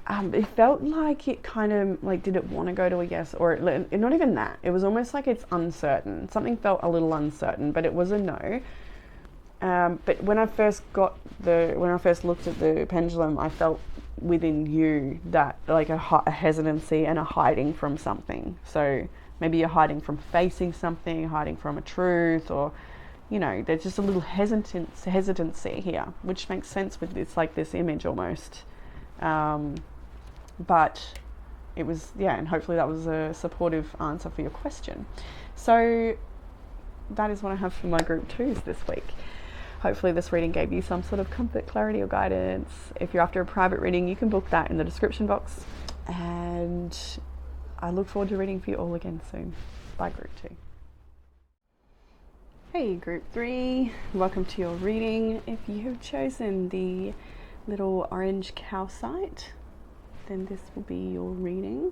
It felt like it kind of like, did it want to go to a yes, or not even that. It was almost like it's uncertain. Something felt a little uncertain, but it was a no. But when I first looked at the pendulum, I felt within you that like a hesitancy and a hiding from something. So maybe you're hiding from facing something, hiding from a truth, or you know, there's just a little hesitancy here, which makes sense with this, like this image almost. But it was, yeah, and hopefully that was a supportive answer for your question. So that is what I have for my group 2s this week. Hopefully this reading gave you some sort of comfort, clarity, or guidance. If you're after a private reading, you can book that in the description box. And I look forward to reading for you all again soon. Bye, group 2. Hey, group 3, welcome to your reading. If you have chosen the little orange calcite, then this will be your reading.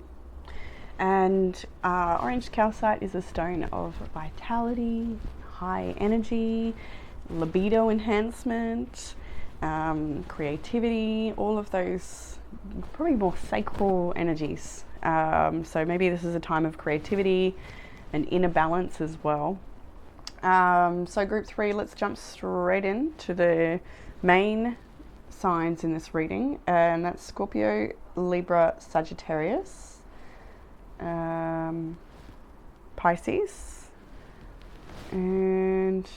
And orange calcite is a stone of vitality, high energy, libido enhancement, creativity, all of those probably more sacral energies. So maybe this is a time of creativity and inner balance as well. So group 3, let's jump straight into the main signs in this reading, and that's Scorpio, Libra, Sagittarius, Pisces, and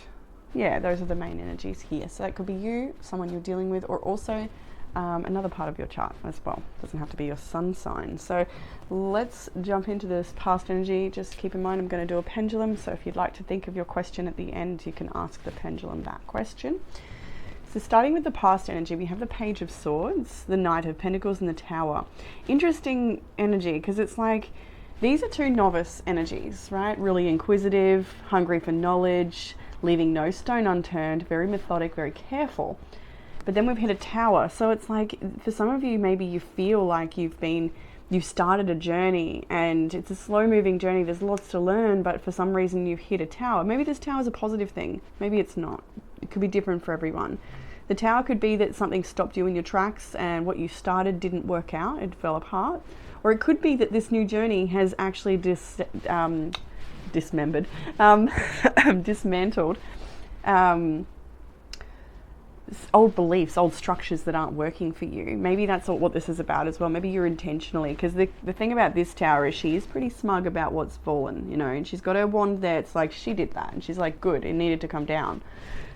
yeah, those are the main energies here. So that could be you, someone you're dealing with, or also another part of your chart as well. Doesn't have to be your sun sign. So let's jump into this past energy. Just keep in mind I'm going to do a pendulum, so if you'd like to think of your question at the end, you can ask the pendulum that question. So starting with the past energy, we have the Page of Swords, the Knight of Pentacles, and the Tower. Interesting energy, because it's like these are 2 novice energies, right? Really inquisitive, hungry for knowledge, leaving no stone unturned, very methodic, very careful. But then we've hit a Tower. So it's like, for some of you, maybe you feel like you've started a journey and it's a slow moving journey. There's lots to learn, but for some reason you've hit a Tower. Maybe this Tower is a positive thing. Maybe it's not. It could be different for everyone. The Tower could be that something stopped you in your tracks and what you started didn't work out. It fell apart. Or it could be that this new journey has actually dismantled old beliefs, old structures that aren't working for you. Maybe that's what this is about as well. Maybe you're intentionally, because the thing about this Tower is she is pretty smug about what's fallen, you know, and she's got her wand there. It's like she did that and she's like, good, it needed to come down.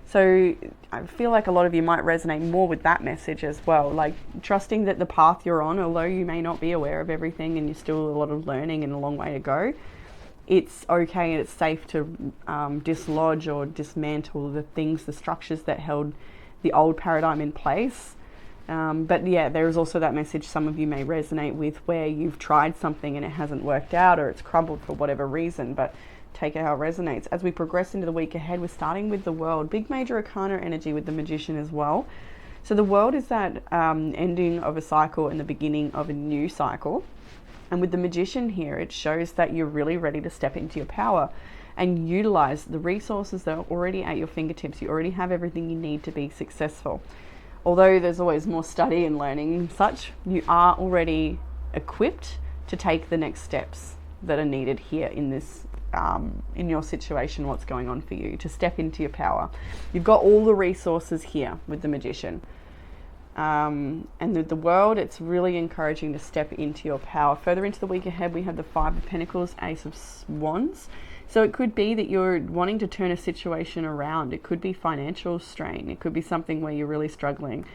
So I feel like a lot of you might resonate more with that message as well, like trusting that the path you're on, although you may not be aware of everything and you're still a lot of learning and a long way to go, it's okay and it's safe to dislodge or dismantle the things, the structures that held the old paradigm in place. But yeah, there is also that message some of you may resonate with where you've tried something and it hasn't worked out, or it's crumbled for whatever reason, but take it how it resonates. As we progress into the week ahead, we're starting with the World, big major arcana energy with the Magician as well. So the World is that ending of a cycle and the beginning of a new cycle. And with the Magician here, it shows that you're really ready to step into your power and utilize the resources that are already at your fingertips. You already have everything you need to be successful. Although there's always more study and learning and such, you are already equipped to take the next steps that are needed here in this, in your situation, what's going on for you, to step into your power. You've got all the resources here with the Magician. And with the World, it's really encouraging to step into your power. Further into the week ahead, we have the Five of Pentacles, Ace of Wands. So it could be that you're wanting to turn a situation around. It could be financial strain. It could be something where you're really struggling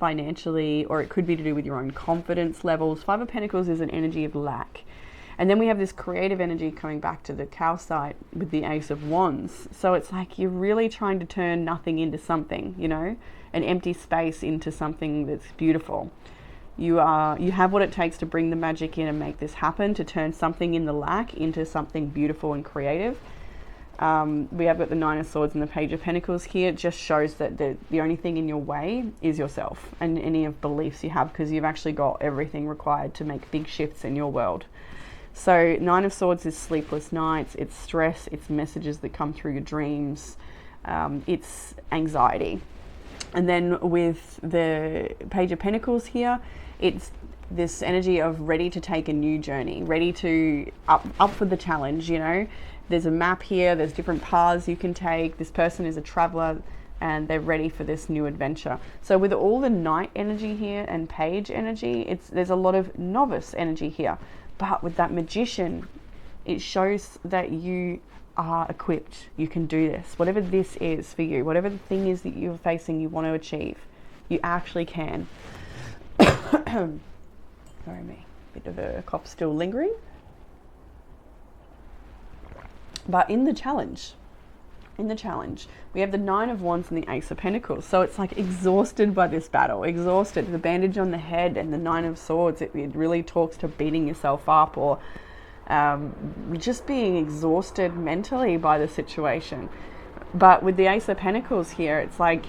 financially, or it could be to do with your own confidence levels. Five of Pentacles is an energy of lack. And then we have this creative energy coming back to the calcite with the Ace of Wands. So it's like you're really trying to turn nothing into something, you know, an empty space into something that's beautiful. You have what it takes to bring the magic in and make this happen, to turn something in the lack into something beautiful and creative. We have got the Nine of Swords and the Page of Pentacles here. It just shows that the only thing in your way is yourself and any of beliefs you have, because you've actually got everything required to make big shifts in your world. So Nine of Swords is sleepless nights, it's stress, it's messages that come through your dreams, it's anxiety. And then with the Page of Pentacles here, it's this energy of ready to take a new journey, ready to up for the challenge, you know. There's a map here, there's different paths you can take. This person is a traveler and they're ready for this new adventure. So with all the Knight energy here and Page energy, there's a lot of novice energy here. But with that Magician, it shows that you are equipped. You can do this. Whatever this is for you, whatever the thing is that you're facing, you want to achieve, you actually can. Sorry me, bit of a cough still lingering. But in the challenge, we have the Nine of Wands and the Ace of Pentacles. So it's like exhausted by this battle, exhausted. The bandage on the head and the Nine of Swords, it really talks to beating yourself up or just being exhausted mentally by the situation. But with the Ace of Pentacles here, it's like,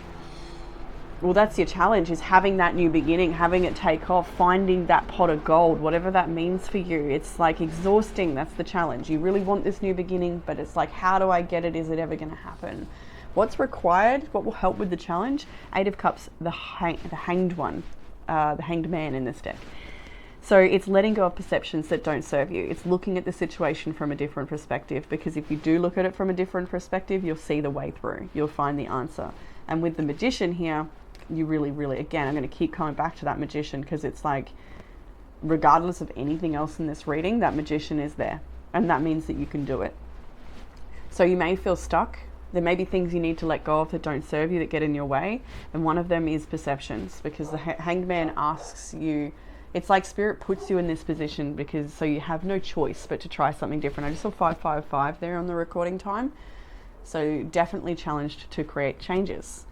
well, that's your challenge, is having that new beginning, having it take off, finding that pot of gold, whatever that means for you. It's like exhausting. That's the challenge. You really want this new beginning, but it's like, how do I get it? Is it ever going to happen? What's required? What will help with the challenge? Eight of Cups, the hanged one, the hanged man in this deck. So it's letting go of perceptions that don't serve you. It's looking at the situation from a different perspective, because if you do look at it from a different perspective, you'll see the way through. You'll find the answer. And with the Magician here, you really, again, I'm going to keep coming back to that Magician, because it's like, regardless of anything else in this reading, that Magician is there. And that means that you can do it. So you may feel stuck. There may be things you need to let go of that don't serve you, that get in your way. And one of them is perceptions, because the Hanged Man asks you, it's like Spirit puts you in this position because so you have no choice but to try something different. I just saw 555 there on the recording time. So definitely challenged to create changes.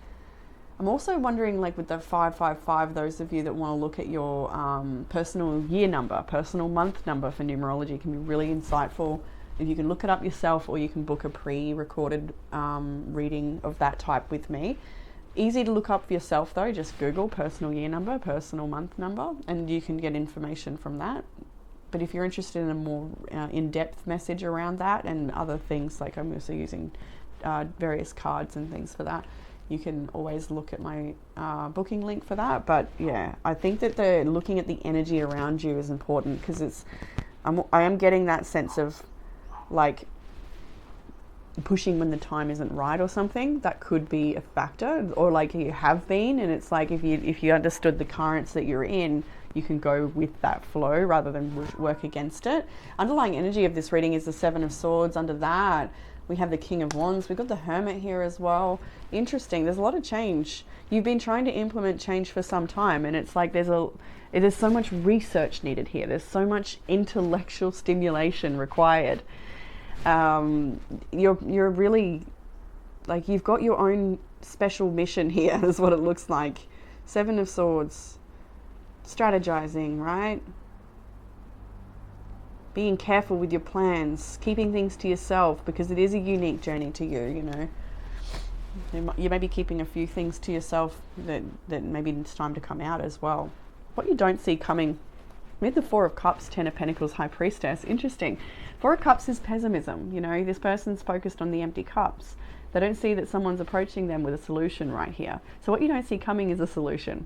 I'm also wondering, like with the 555, those of you that want to look at your personal year number, personal month number for numerology can be really insightful. If you can look it up yourself, or you can book a pre-recorded reading of that type with me. Easy to look up for yourself though, just Google personal year number, personal month number, and you can get information from that. But if you're interested in a more in-depth message around that and other things, like I'm also using various cards and things for that, you can always look at my booking link for that. But yeah, I think that the looking at the energy around you is important, because I am getting that sense of like pushing when the time isn't right or something. That could be a factor, or like you have been, and it's like if you understood the currents that you're in, you can go with that flow rather than work against it. Underlying energy of this reading is the Seven of Swords. Under that we have the King of Wands. We've got the Hermit here as well. Interesting. There's a lot of change. You've been trying to implement change for some time, and it's like there's so much research needed here. There's so much intellectual stimulation required. You're really, like, you've got your own special mission here is what it looks like. Seven of Swords, strategizing, right? Being careful with your plans, keeping things to yourself, because it is a unique journey to you, you know. You may be keeping a few things to yourself that maybe it's time to come out as well. What you don't see coming With the Four of Cups, Ten of Pentacles, High Priestess, interesting. Four of Cups is pessimism. You know, this person's focused on the empty cups. They don't see that someone's approaching them with a solution right here. So what you don't see coming is a solution.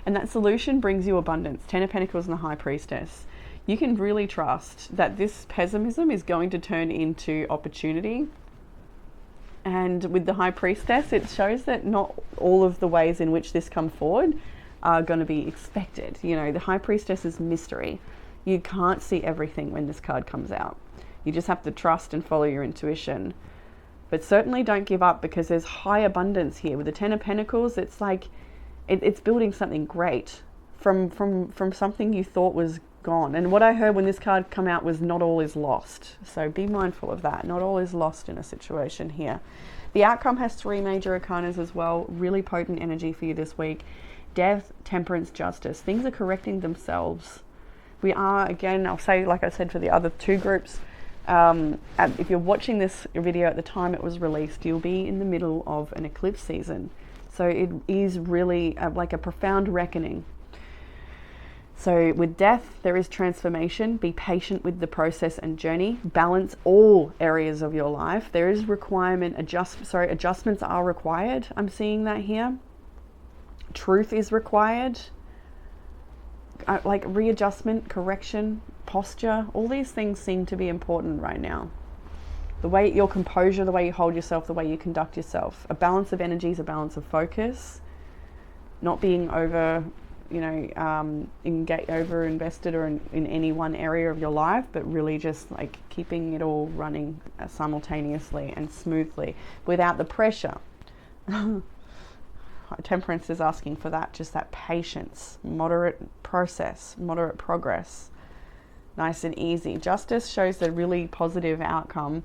And that solution brings you abundance. Ten of Pentacles and the High Priestess. You can really trust that this pessimism is going to turn into opportunity. And with the High Priestess, it shows that not all of the ways in which this come forward are going to be expected. You know, the High Priestess is mystery. You can't see everything when this card comes out. You just have to trust and follow your intuition. But certainly don't give up, because there's high abundance here. With the Ten of Pentacles, it's like it's building something great from something you thought was gone. And what I heard when this card come out was not all is lost. So be mindful of that. Not all is lost in a situation here. The outcome has three major arcanas as well. Really potent energy for you this week. Death, Temperance, Justice. Things are correcting themselves. We are, again, I'll say, like I said for the other two groups, if you're watching this video at the time it was released, you'll be in the middle of an eclipse season. So it is really like a profound reckoning. So with death, there is transformation. Be patient with the process and journey. Balance all areas of your life. There is adjustments are required. I'm seeing that here. Truth is required. Like readjustment, correction, posture. All these things seem to be important right now. The way, your composure, the way you hold yourself, the way you conduct yourself. A balance of energies, a balance of focus. Not being over, you know, over invested or in any one area of your life, but really just like keeping it all running simultaneously and smoothly without the pressure. Temperance is asking for that, just that patience, moderate process, moderate progress, nice and easy. Justice shows the really positive outcome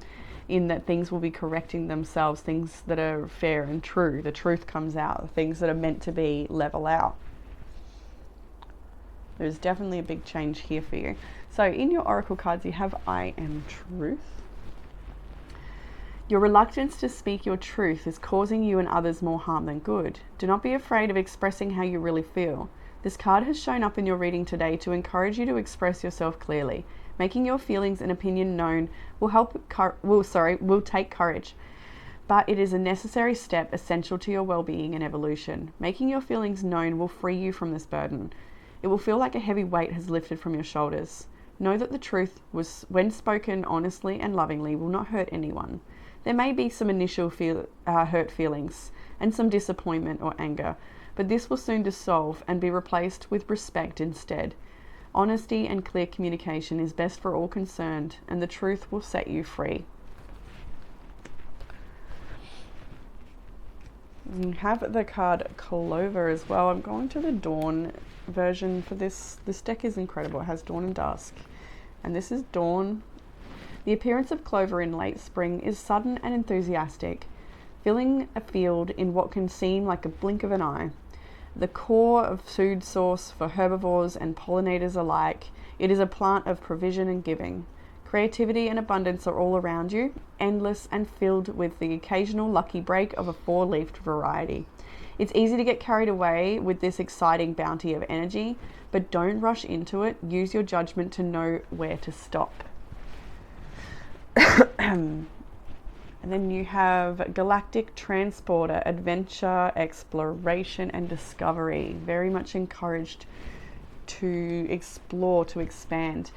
in that things will be correcting themselves, things that are fair and true. The truth comes out, things that are meant to be level out. There's definitely a big change here for you. So in your oracle cards, you have I Am Truth. Your reluctance to speak your truth is causing you and others more harm than good. Do not be afraid of expressing how you really feel. This card has shown up in your reading today to encourage you to express yourself clearly. Making your feelings and opinion known will take courage, but it is a necessary step essential to your well-being and evolution. Making your feelings known will free you from this burden. It will feel like a heavy weight has lifted from your shoulders. Know that the truth, when spoken honestly and lovingly, will not hurt anyone. There may be some initial hurt feelings and some disappointment or anger, but this will soon dissolve and be replaced with respect instead. Honesty and clear communication is best for all concerned, and the truth will set you free. You have the card Clover as well. I'm going to the Dawn version for this. This deck is incredible. It has Dawn and Dusk, and this is Dawn. The appearance of clover in late spring is sudden and enthusiastic, filling a field in what can seem like a blink of an eye. The core of food source for herbivores and pollinators alike, it is a plant of provision and giving. Creativity and abundance are all around you, endless and filled with the occasional lucky break of a four-leafed variety. It's easy to get carried away with this exciting bounty of energy, but don't rush into it. Use your judgment to know where to stop. And then you have Galactic Transporter, Adventure, Exploration and Discovery. Very much encouraged to explore, to expand.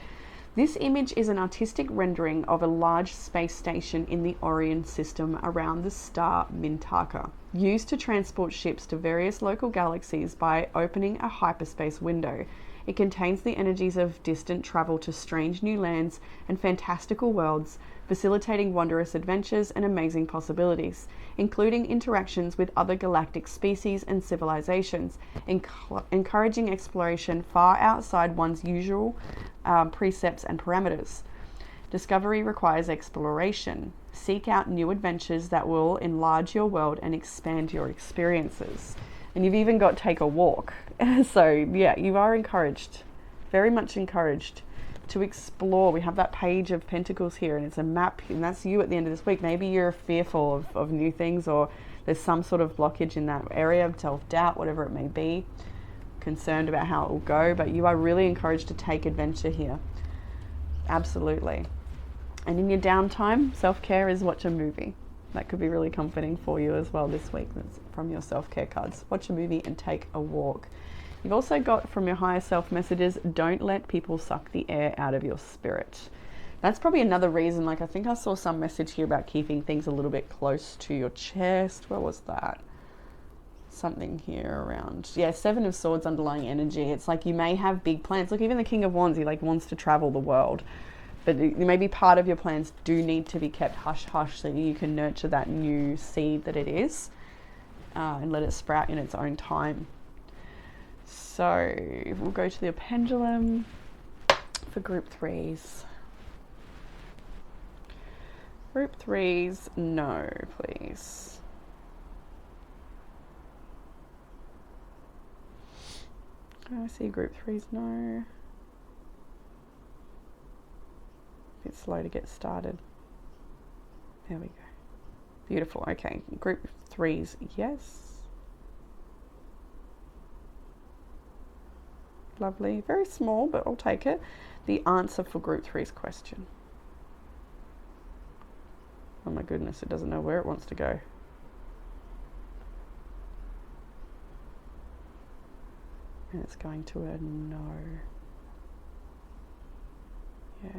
This image is an artistic rendering of a large space station in the Orion system around the star Mintaka, used to transport ships to various local galaxies by opening a hyperspace window. It contains the energies of distant travel to strange new lands and fantastical worlds, facilitating wondrous adventures and amazing possibilities, including interactions with other galactic species and civilizations, encouraging exploration far outside one's usual precepts and parameters. Discovery requires exploration. Seek out new adventures that will enlarge your world and expand your experiences. And you've even got take a walk. So yeah, you are encouraged, very much encouraged to explore. We have that Page of Pentacles here, and it's a map, and that's you at the end of this week. Maybe you're fearful of new things, or there's some sort of blockage in that area of self-doubt, whatever it may be. concerned about how it will go, but you are really encouraged to take adventure here. Absolutely. And in your downtime, self-care is watch a movie. That could be really comforting for you as well this week. That's from your self-care cards. Watch a movie and take a walk. You've also got from your higher self messages, don't let people suck the air out of your spirit. That's probably another reason, like I think I saw some message here about keeping things a little bit close to your chest. Where was that? Something here around, yeah, Seven of Swords underlying energy. It's like you may have big plans. Look, even the King of Wands, he like wants to travel the world. But maybe part of your plans do need to be kept hush-hush so you can nurture that new seed that it is and let it sprout in its own time. So we'll go to the Pendulum for group threes. Group threes, no, please. I see group threes, no. A bit slow to get started. There we go. Beautiful. Okay, group threes, yes. Lovely. Very small, but I'll take it. The answer for group three's question. Oh my goodness, it doesn't know where it wants to go. And it's going to a no. Yes.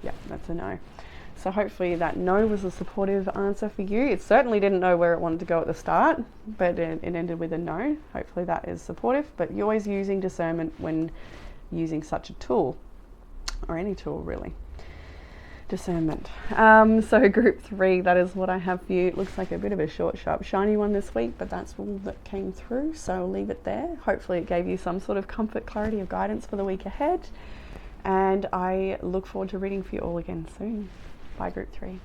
Yeah, that's a no. So hopefully that no was a supportive answer for you. It certainly didn't know where it wanted to go at the start, but it ended with a no. Hopefully that is supportive, but you're always using discernment when using such a tool, or any tool really. Discernment. So group three, that is what I have for you. It looks like a bit of a short, sharp, shiny one this week, but that's all that came through. So I'll leave it there. Hopefully it gave you some sort of comfort, clarity, or guidance for the week ahead. And I look forward to reading for you all again soon. Bye, group three.